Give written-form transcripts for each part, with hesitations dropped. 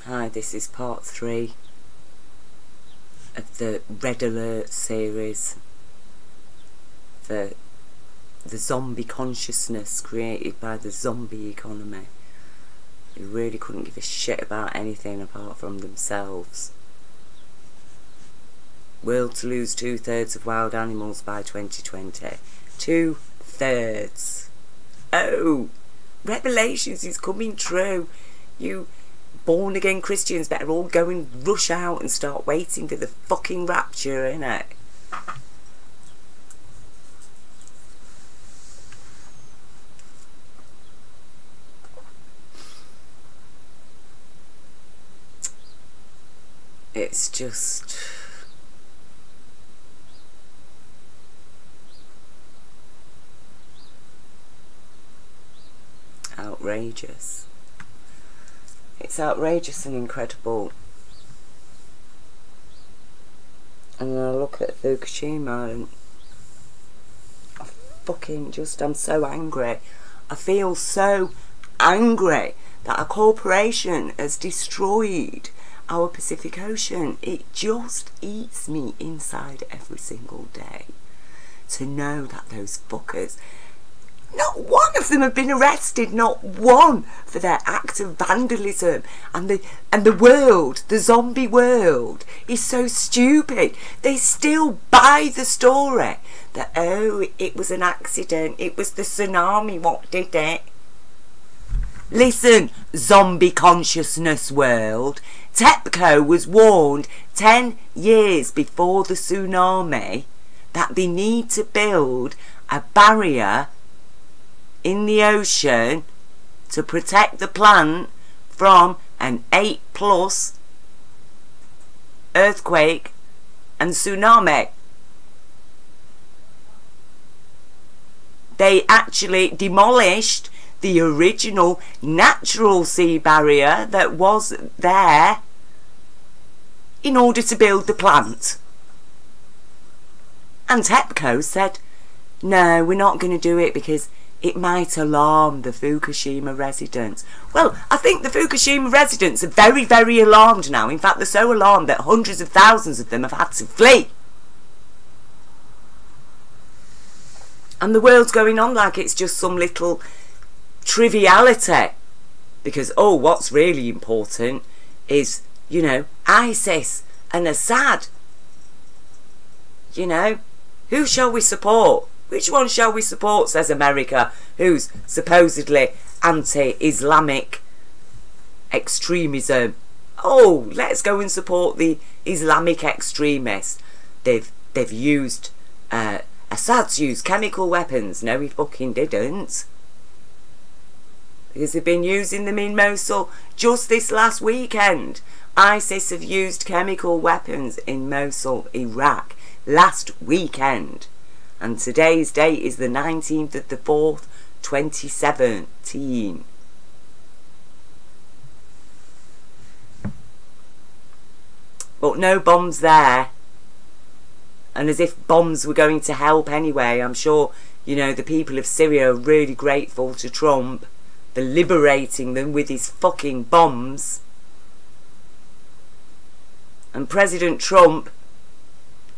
Hi, this is part 3 of the Red Alert series, the zombie consciousness created by the zombie economy, who really couldn't give a shit about anything apart from themselves. World to lose 2/3 of wild animals by 2020. 2/3. Oh, Revelations is coming true. You born again Christians better all go and rush out and start waiting for the fucking rapture, innit? It's just outrageous. It's outrageous and incredible. And then I look at Fukushima and I'm so angry. I feel so angry that a corporation has destroyed our Pacific Ocean. It just eats me inside every single day to know that those fuckers, not one of them have been arrested, not one, for their act of vandalism. And the world, the zombie world, is so stupid. They still buy the story that, oh, it was an accident, it was the tsunami what did it. Listen, zombie consciousness world, TEPCO was warned 10 years before the tsunami that they need to build a barrier in the ocean to protect the plant from an 8+ earthquake and tsunami. They actually demolished the original natural sea barrier that was there in order to build the plant. And TEPCO said, no, we're not going to do it because it might alarm the Fukushima residents. Well, I think the Fukushima residents are very, very alarmed now. In fact, they're so alarmed that hundreds of thousands of them have had to flee. And the world's going on like it's just some little triviality. Because, oh, what's really important is, you know, ISIS and Assad. You know, who shall we support? Which one shall we support, says America, who's supposedly anti-Islamic extremism. Oh, let's go and support the Islamic extremists. They've used, Assad's used chemical weapons. No, he fucking didn't. Because they've been using them in Mosul just this last weekend. ISIS have used chemical weapons in Mosul, Iraq, last weekend. And today's date is the 19th of the 4th, 2017. But no bombs there. And as if bombs were going to help anyway. I'm sure, you know, the people of Syria are really grateful to Trump for liberating them with his fucking bombs. And President Trump,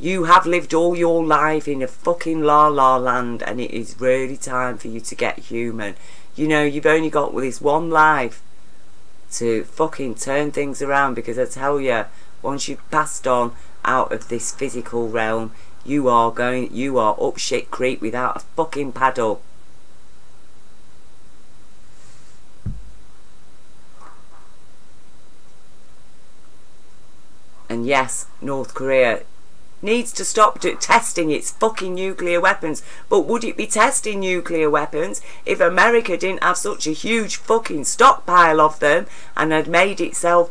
you have lived all your life in a fucking la-la land, and it is really time for you to get human. You know, you've only got this one life to fucking turn things around, because I tell you, once you've passed on out of this physical realm, you are up shit creek without a fucking paddle. And yes, North Korea needs to stop testing its fucking nuclear weapons. But would it be testing nuclear weapons if America didn't have such a huge fucking stockpile of them and had made itself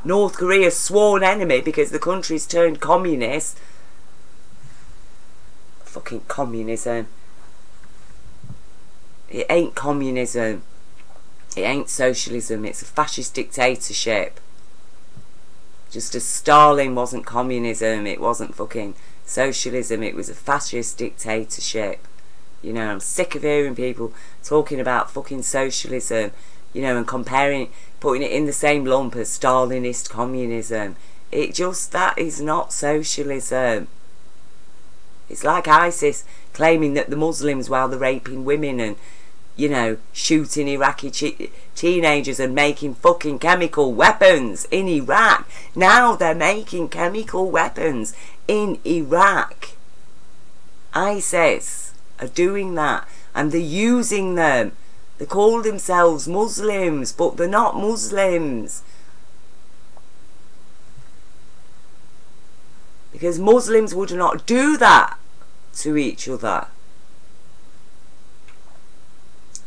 North Korea's sworn enemy because the country's turned communist? Fucking communism. It ain't communism. It ain't socialism. It's a fascist dictatorship. Just as Stalin wasn't communism, it wasn't fucking socialism, it was a fascist dictatorship. You know, I'm sick of hearing people talking about fucking socialism, you know, and comparing, putting it in the same lump as Stalinist communism. That is not socialism. It's like ISIS claiming that the Muslims, while they're raping women and, you know, shooting Iraqi teenagers and making fucking chemical weapons in Iraq. Now they're making chemical weapons in Iraq. ISIS are doing that, and they're using them. They call themselves Muslims, but they're not Muslims. Because Muslims would not do that to each other.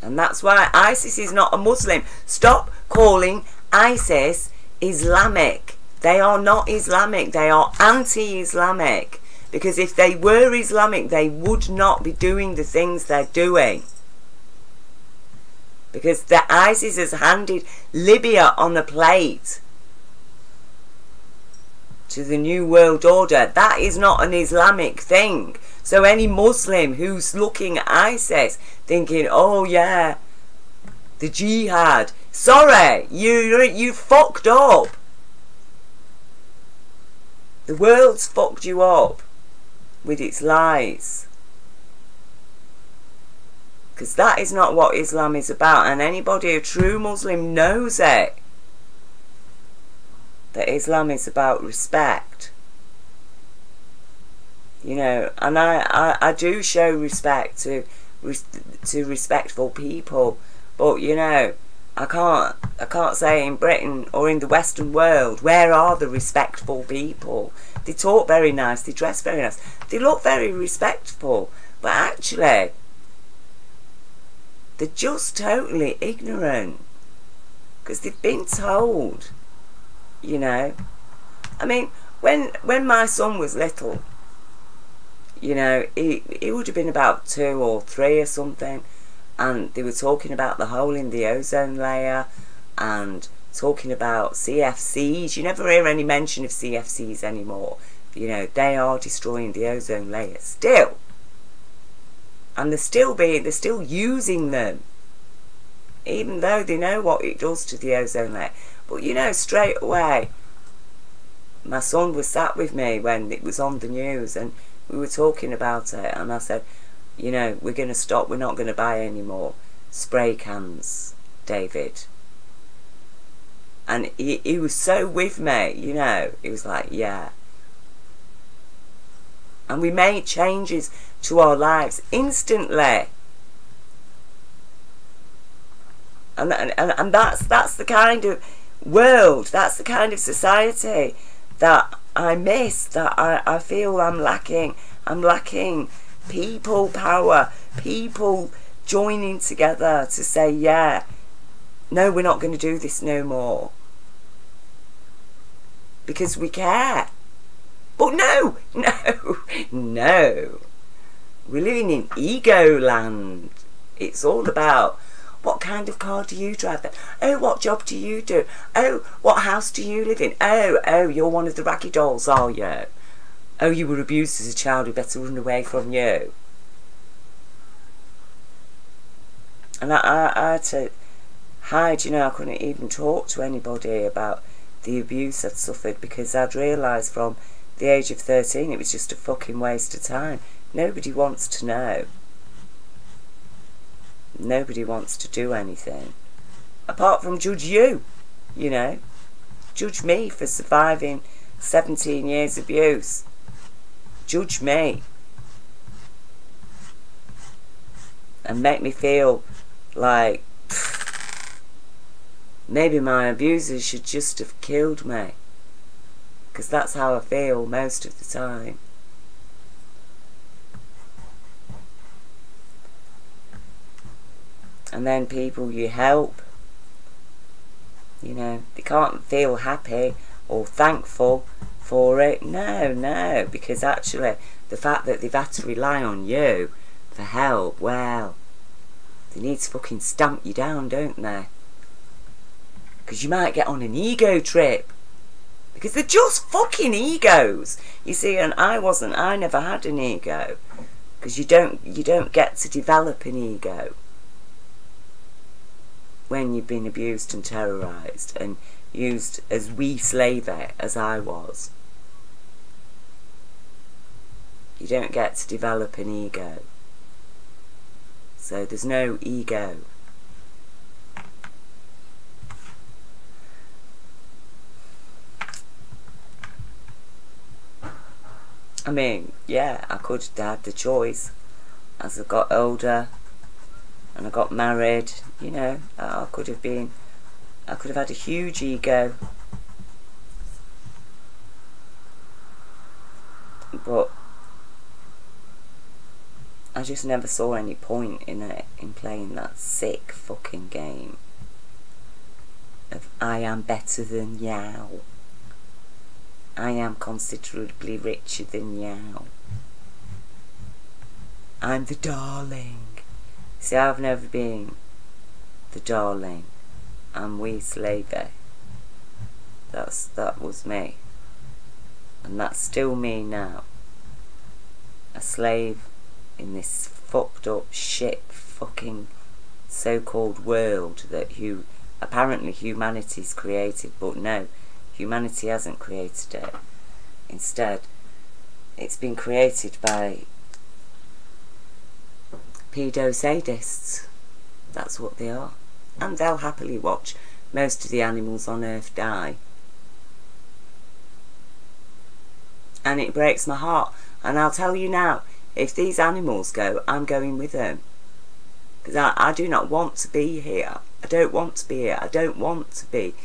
And that's why ISIS is not a Muslim. Stop calling ISIS Islamic. They are not Islamic. They are anti-Islamic. Because if they were Islamic, they would not be doing the things they're doing. Because the ISIS has handed Libya on a plate to the New World Order. That is not an Islamic thing. So any Muslim who's looking at ISIS thinking, oh yeah, the jihad, sorry, you fucked up. The world's fucked you up with its lies. Because that is not what Islam is about, and anybody, a true Muslim, knows it. That Islam is about respect. You know, and I do show respect to respectful people, but you know, I can't say in Britain or in the Western world, where are the respectful people? They talk very nice, they dress very nice, they look very respectful, but actually they're just totally ignorant because they've been told, you know. I mean, when my son was little, you know, he would have been about 2 or 3 or something, and they were talking about the hole in the ozone layer and talking about CFCs. You never hear any mention of CFCs anymore. You know, they are destroying the ozone layer still. And they're still using them, even though they know what it does to the ozone layer. But you know, straight away, my son was sat with me when it was on the news, and we were talking about it, and I said, you know, we're going to stop, we're not going to buy any more spray cans, David. And he was so with me, you know, he was like, yeah. And we made changes to our lives instantly. And that's the kind of world, that's the kind of society that I miss, that I feel I'm lacking. I'm lacking people power, people joining together to say, yeah, no, we're not going to do this no more. Because we care. But no. We're living in ego land. It's all about, what kind of car do you drive then? Oh, what job do you do? Oh, what house do you live in? Oh, you're one of the raggy dolls, are you? Oh, you were abused as a child, we better run away from you. And I had to hide, you know, I couldn't even talk to anybody about the abuse I'd suffered, because I'd realised from the age of 13 it was just a fucking waste of time. Nobody wants to know. Nobody wants to do anything. Apart from judge you, you know. Judge me for surviving 17 years abuse. Judge me. And make me feel like maybe my abusers should just have killed me. Because that's how I feel most of the time. And then people you help, you know, they can't feel happy or thankful for it. No, because actually the fact that they've had to rely on you for help, well, they need to fucking stamp you down, don't they? Because you might get on an ego trip. Because they're just fucking egos. You see, and I never had an ego. Because you don't get to develop an ego. when you've been abused and terrorised and used as wee slavey as I was. You don't get to develop an ego. So there's no ego. I mean, yeah, I could have had the choice as I got older and I got married, you know. I could have had a huge ego. But I just never saw any point in it, in playing that sick fucking game of I am better than you. I am considerably richer than you. I'm the darling. See, I've never been the darling. I'm wee slavey. That was me. And that's still me now. A slave in this fucked up shit fucking so-called world that apparently humanity's created, but no, humanity hasn't created it. Instead, it's been created by pedo sadists. That's what they are. And they'll happily watch most of the animals on Earth die. And it breaks my heart. And I'll tell you now, if these animals go, I'm going with them. Because I do not want to be here. I don't want to be here. I don't want to be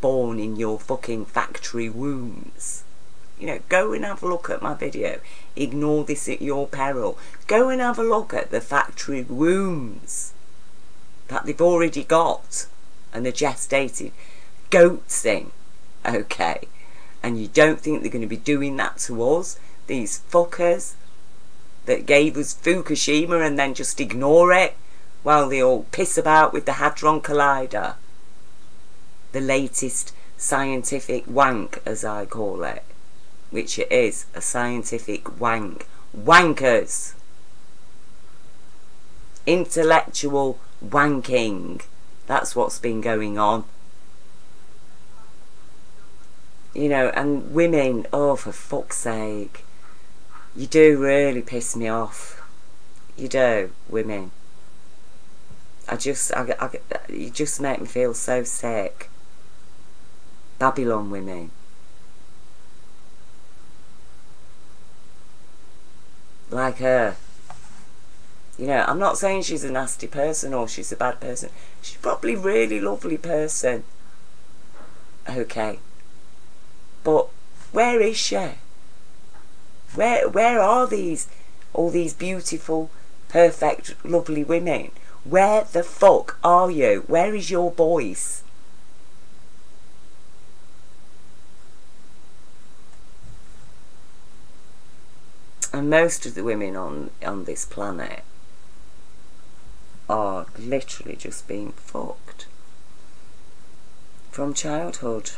born in your fucking factory wombs. You know, go and have a look at my video. Ignore this at your peril. Go and have a look at the factory wombs that they've already got and the gestated goats in. Okay. And you don't think they're going to be doing that to us? These fuckers that gave us Fukushima and then just ignore it while they all piss about with the Hadron Collider. The latest scientific wank, as I call it. Which it is, a scientific wank. Wankers! Intellectual wanking. That's what's been going on. You know, and women, oh, for fuck's sake. You do really piss me off. You do, women. You just make me feel so sick. Babylon women. Like her. You know, I'm not saying she's a nasty person or she's a bad person. She's probably a really lovely person. Okay. But where is she? Where are all these beautiful, perfect, lovely women? Where the fuck are you? Where is your voice? And most of the women on this planet are literally just being fucked from childhood.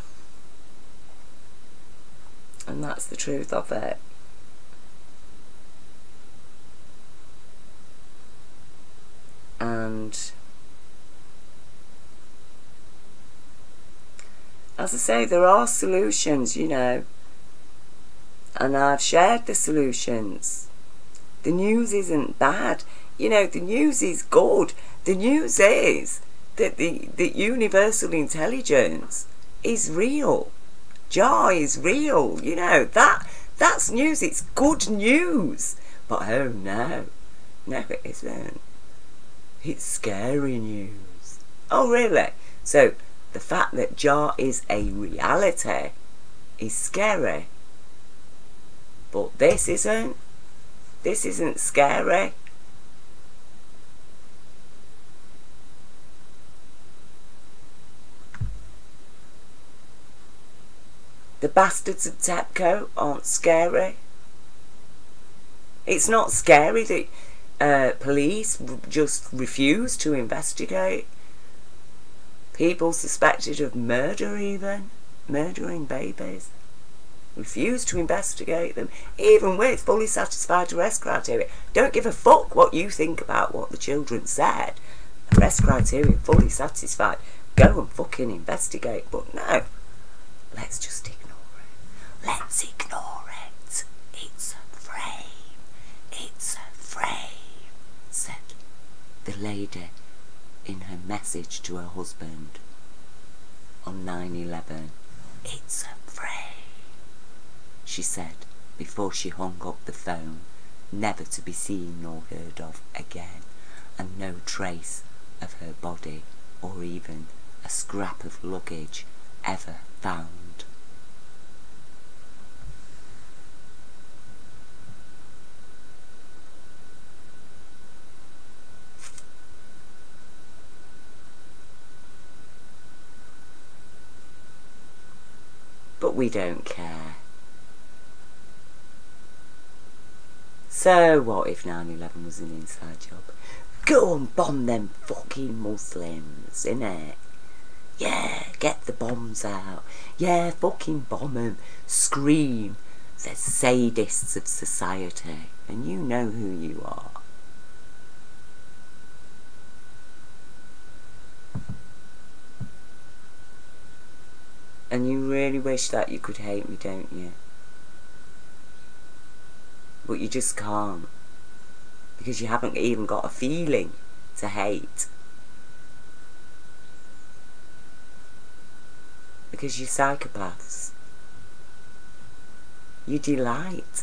And that's the truth of it. And as I say, there are solutions, you know. And I've shared the solutions. The news isn't bad. You know, the news is good. The news is that the universal intelligence is real. Jah is real. You know, that's news. It's good news. But oh no. No, it isn't. It's scary news. Oh really? So the fact that Jah is a reality is scary. But this isn't. This isn't scary. The bastards of TEPCO aren't scary. It's not scary that police just refuse to investigate people suspected of murder, even murdering babies. Refuse to investigate them, even with fully satisfied arrest criteria. Don't give a fuck what you think about what the children said. arrest criteria fully satisfied, go and fucking investigate. But no, let's just ignore it. Let's ignore it. It's a frame. It's a frame, said the lady in her message to her husband on 9/11. It's a frame, she said before she hung up the phone, never to be seen nor heard of again, and no trace of her body or even a scrap of luggage ever found. But we don't care. So what if 9/11 was an inside job? Go and bomb them fucking Muslims, innit? Yeah, get the bombs out. Yeah, fucking bomb them. Scream. They're sadists of society. And you know who you are. And you really wish that you could hate me, don't you? But you just can't. Because you haven't even got a feeling to hate. Because you're psychopaths. You delight.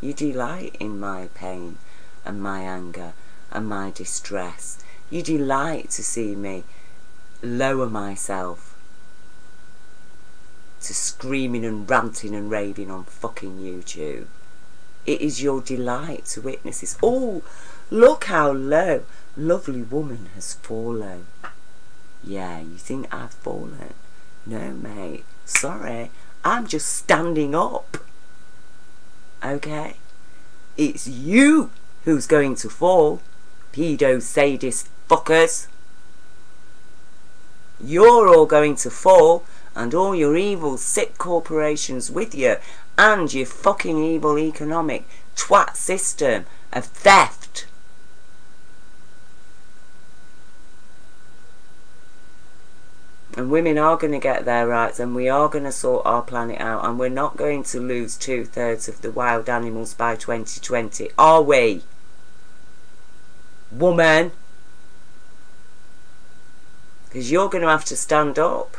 You delight in my pain and my anger and my distress. You delight to see me lower myself to screaming and ranting and raving on fucking YouTube. It is your delight to witness this. Oh, look how low. Lovely woman has fallen. Yeah, you think I've fallen? No, mate. Sorry. I'm just standing up. Okay? It's you who's going to fall. Pedo sadist fuckers. You're all going to fall. And all your evil sick corporations with you, and your fucking evil economic twat system of theft. And women are going to get their rights, and we are going to sort our planet out, and we're not going to lose 2/3 of the wild animals by 2020, are we? Woman? Because you're going to have to stand up.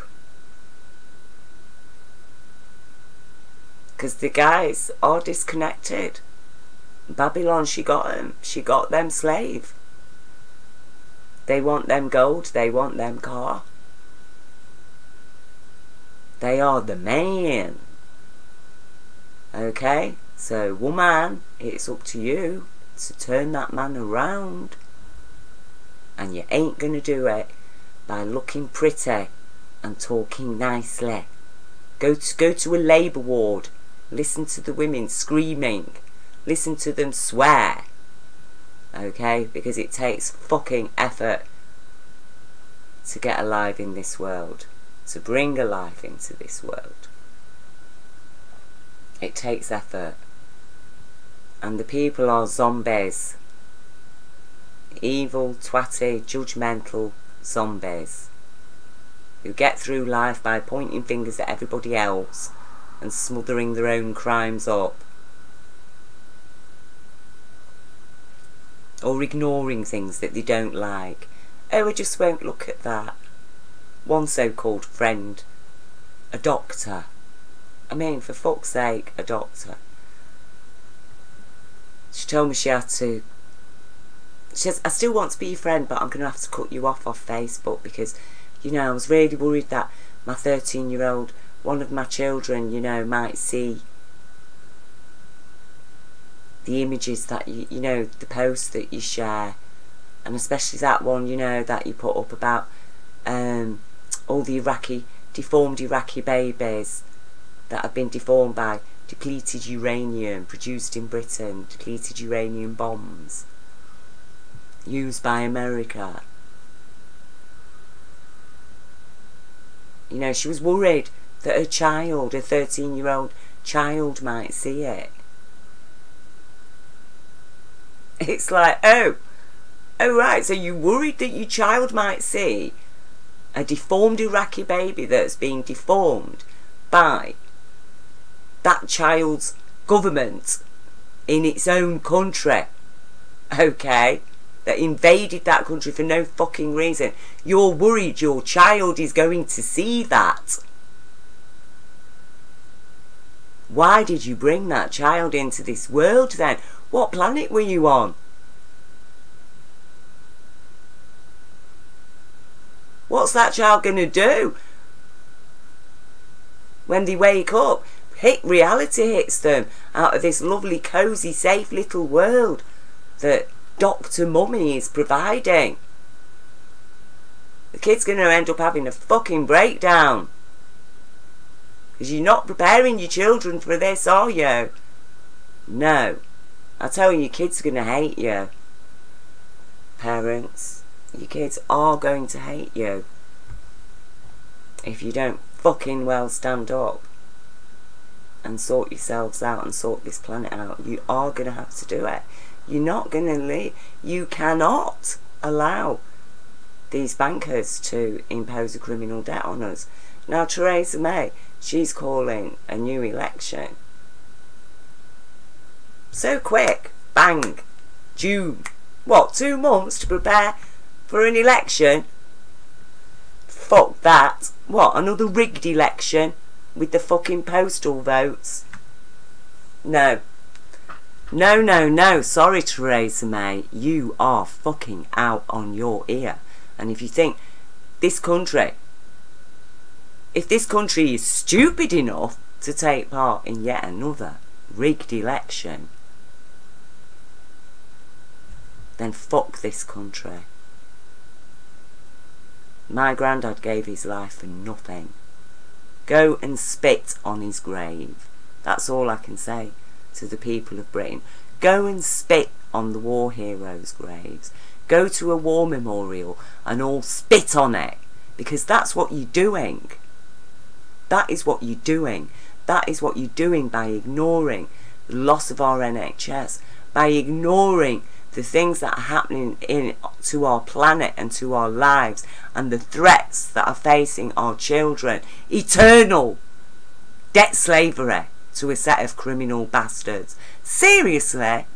Because the guys are disconnected. Babylon, she got them. She got them slave. They want them gold. They want them car. They are the man. Okay? So, woman, it's up to you to turn that man around. And you ain't going to do it by looking pretty and talking nicely. Go to a labour ward. Listen to the women screaming. Listen to them swear. Okay? Because it takes fucking effort to get alive in this world. To bring a life into this world. It takes effort. And the people are zombies. Evil, twatty, judgmental zombies. Who get through life by pointing fingers at everybody else and smothering their own crimes up. Or ignoring things that they don't like. Oh, I just won't look at that. One so-called friend, a doctor. I mean, for fuck's sake, a doctor. She told me she had to... She says, I still want to be your friend, but I'm going to have to cut you off Facebook because, you know, I was really worried that my 13-year-old, one of my children, you know, might see the images that you know, the posts that you share, and especially that one, you know, that you put up about all the deformed Iraqi babies that have been deformed by depleted uranium produced in Britain, depleted uranium bombs used by America. You know, she was worried that her child, her 13-year-old child, might see it. It's like, oh, Oh right, so you worried that your child might see a deformed Iraqi baby that's being deformed by that child's government in its own country, okay, that invaded that country for no fucking reason. You're worried your child is going to see that. Why did you bring that child into this world then? What planet were you on? What's that child going to do when they wake up? Reality hits them out of this lovely, cosy, safe little world that Dr. Mummy is providing. The kid's going to end up having a fucking breakdown. Because you're not preparing your children for this, are you? No. I tell you, your kids are going to hate you. Parents, your kids are going to hate you if you don't fucking well stand up and sort yourselves out and sort this planet out. You are going to have to do it. You're not going to leave. You cannot allow these bankers to impose a criminal debt on us. Now Theresa May, she's calling a new election. So quick, bang, June. What, 2 months to prepare for an election? Fuck that. What, another rigged election with the fucking postal votes? No. No, no, no. Sorry, Theresa May. You are fucking out on your ear. And if you think this country, if this country is stupid enough to take part in yet another rigged election, then fuck this country. My granddad gave his life for nothing. Go and spit on his grave. That's all I can say to the people of Britain. Go and spit on the war heroes' graves. Go to a war memorial and all spit on it. Because that's what you're doing. That is what you're doing. That is what you're doing by ignoring the loss of our NHS. By ignoring the things that are happening to our planet and to our lives, and the threats that are facing our children. Eternal debt slavery to a set of criminal bastards. Seriously?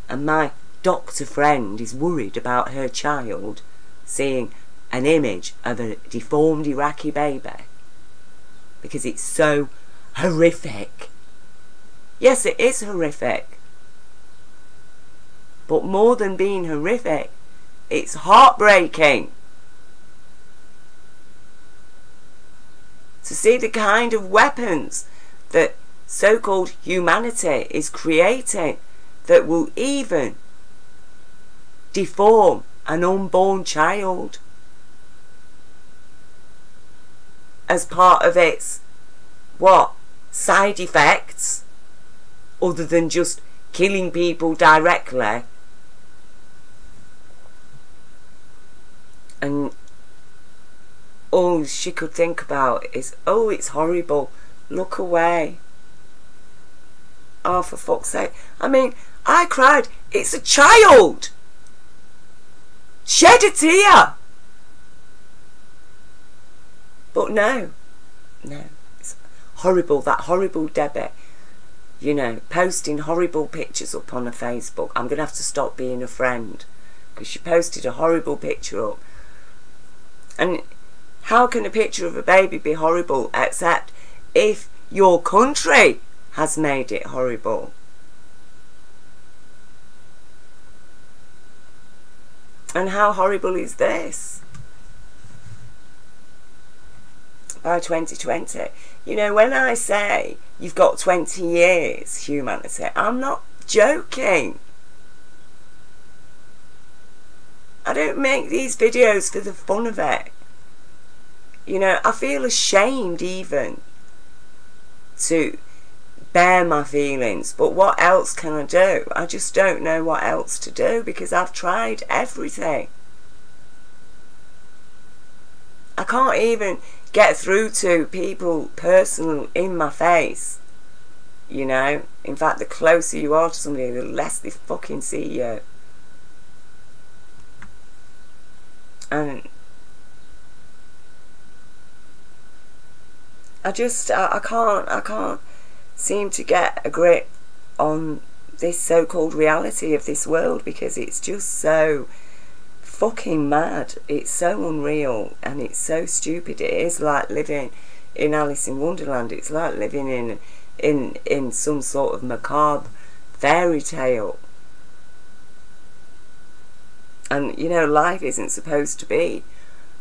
And my doctor friend is worried about her child seeing an image of a deformed Iraqi baby because it's so horrific. Yes, it is horrific. But more than being horrific, it's heartbreaking to see the kind of weapons that so-called humanity is creating that will even deform an unborn child as part of its, what, side effects, other than just killing people directly. And all she could think about is, oh, it's horrible, look away. Oh, for fuck's sake. I mean, I cried. It's a child. Shed a tear. But no, it's horrible. That horrible Debbie, you know, posting horrible pictures up on her Facebook. I'm going to have to stop being a friend because she posted a horrible picture up. And how can a picture of a baby be horrible except if your country has made it horrible? And how horrible is this? By 2020. You know, when I say you've got 20 years, humanity, I'm not joking. I don't make these videos for the fun of it. You know, I feel ashamed even to bare my feelings, but what else can I do? I just don't know what else to do because I've tried everything. I can't even get through to people personal in my face, you know. In fact, the closer you are to somebody, the less they fucking see you. And I can't seem to get a grip on this so-called reality of this world, because it's just so fucking mad. It's so unreal and it's so stupid. It is like living in Alice in Wonderland. It's like living in some sort of macabre fairy tale. And you know, life isn't supposed to be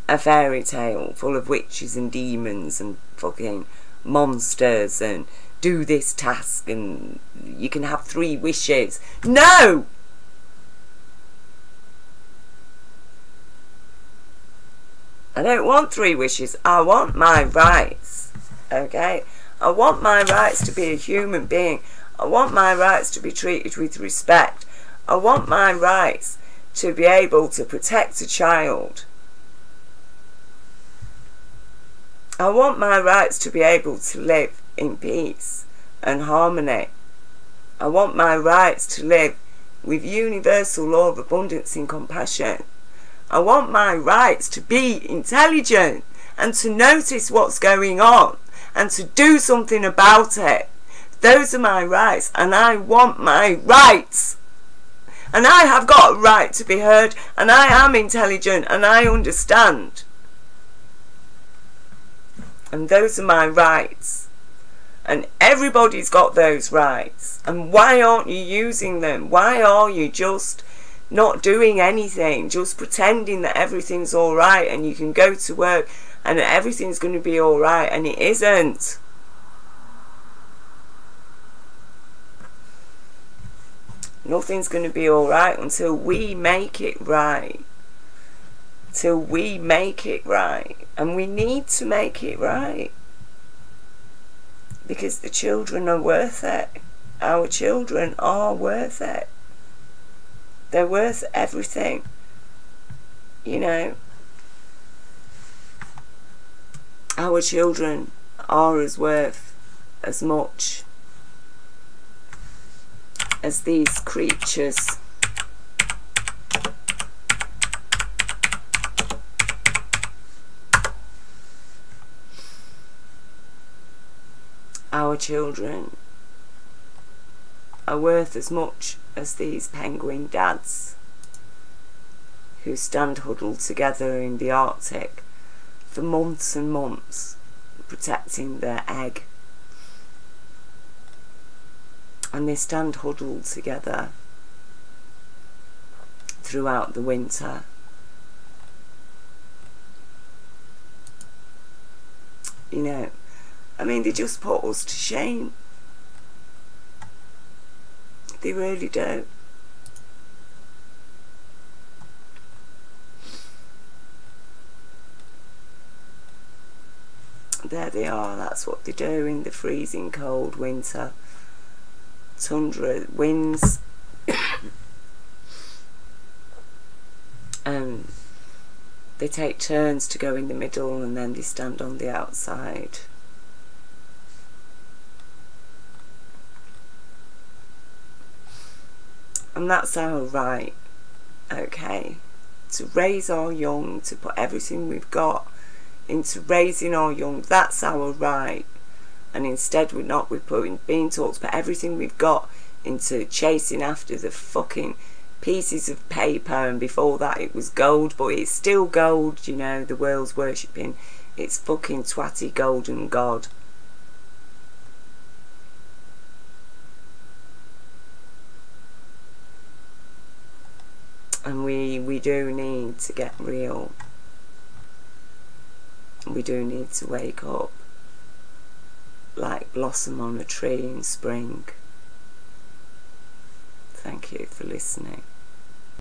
a fairy tale full of witches and demons and fucking monsters and do this task and you can have 3 wishes. No! I don't want 3 wishes. I want my rights. Okay? I want my rights to be a human being. I want my rights to be treated with respect. I want my rights to be able to protect a child. I want my rights to be able to live in peace and harmony. I want my rights to live with universal law of abundance and compassion. I want my rights to be intelligent and to notice what's going on and to do something about it. Those are my rights, and I want my rights. And I have got a right to be heard, and I am intelligent, and I understand. And those are my rights. And everybody's got those rights. And why aren't you using them? Why are you just not doing anything, just pretending that everything's alright and you can go to work and everything's going to be alright, and it isn't? Nothing's going to be alright until we make it right. Till we make it right. And we need to make it right. Because the children are worth it. Our children are worth it. They're worth everything. You know. Our children are as worth as much as these creatures. Our children are worth as much as these penguin dads who stand huddled together in the Arctic for months and months protecting their egg. And they stand huddled together throughout the winter. You know, I mean, they just put us to shame. They really do. There they are, that's what they do in the freezing cold winter. Tundra winds. They take turns to go in the middle and then they stand on the outside. And that's our right, okay, to raise our young, to put everything we've got into raising our young. That's our right. And instead we're being taught to put everything we've got into chasing after the fucking pieces of paper, and before that it was gold, but it's still gold, you know, the world's worshipping its fucking twatty golden god. And we do need to get real. We do need to wake up like blossom on a tree in spring. Thank you for listening.